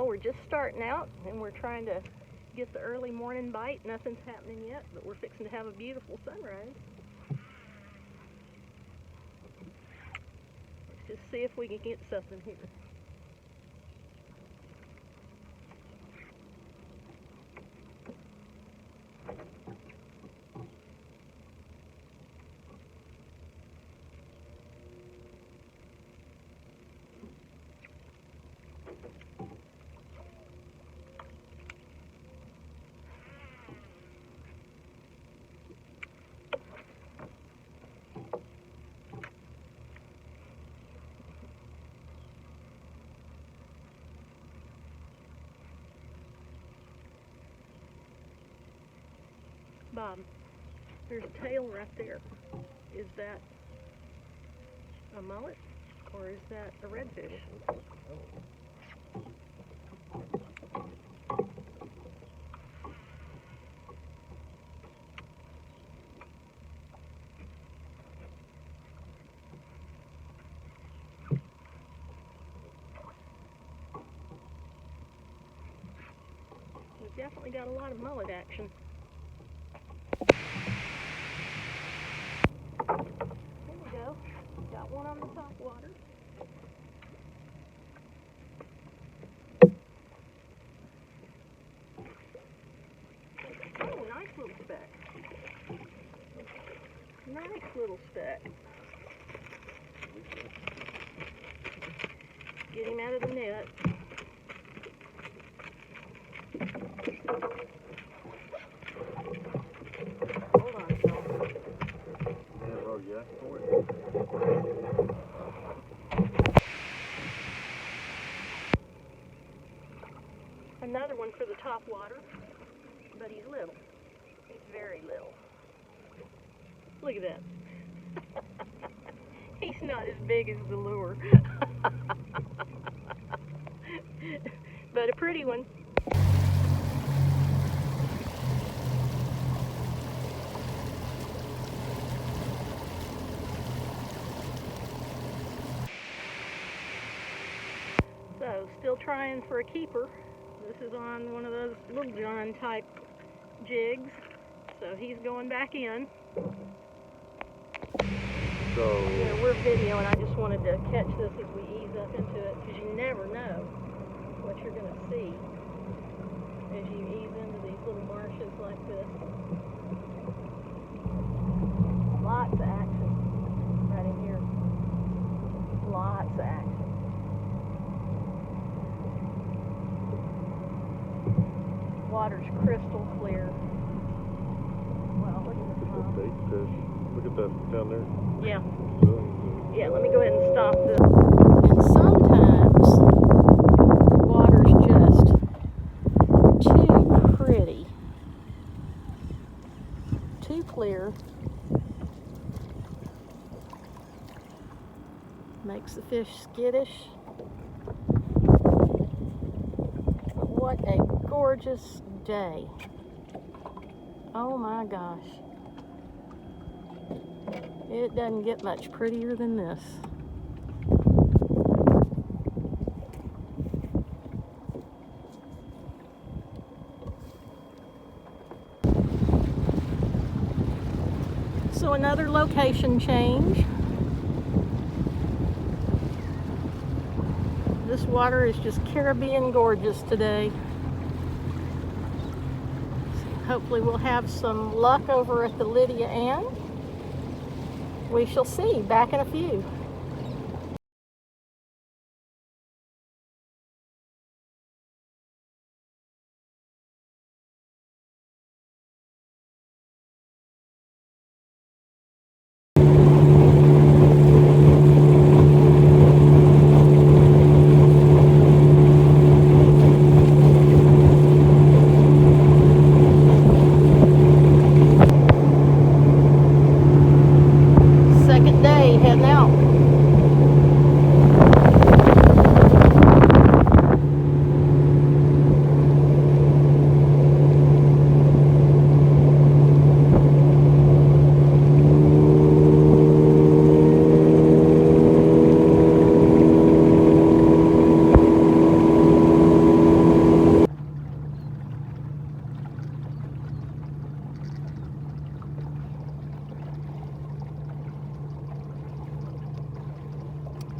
Well, we're just starting out and we're trying to get the early morning bite. Nothing's happening yet, but we're fixing to have a beautiful sunrise. Let's just see if we can get something here. Bob, there's a tail right there. Is that a mullet or is that a redfish? We've definitely got a lot of mullet action. Got one on the top water. Oh, nice little speck. Nice little speck. Get him out of the net. Hold on, Phil. Another one for the top water, but he's little. He's very little. Look at that. He's not as big as the lure. But a pretty one. So, still trying for a keeper. This is on one of those Little John type jigs, so he's going back in. So yeah, we're videoing. I just wanted to catch this as we ease up into it, because you never know what you're going to see as you ease into these little marshes like this. Lots of action right in here. Lots of action. Water's crystal clear. Wow, look at this mom. bait fish. Look at that down there. Yeah. Yeah, let me go ahead and stop this. And sometimes the water's just too pretty. Too clear. Makes the fish skittish. What a gorgeous day. Oh my gosh. It doesn't get much prettier than this. So another location change. This water is just Caribbean gorgeous today. So hopefully we'll have some luck over at the Lydia Ann. We shall see. Back in a few. Second day, heading out.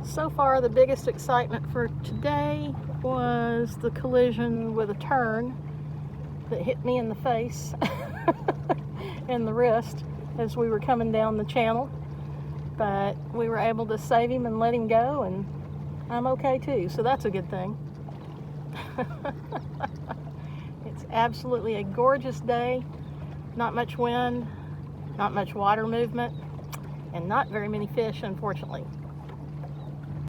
So far, the biggest excitement for today was the collision with a tern that hit me in the face and the wrist as we were coming down the channel. But we were able to save him and let him go, and I'm okay too, so that's a good thing. It's absolutely a gorgeous day. Not much wind, not much water movement, and not very many fish, unfortunately.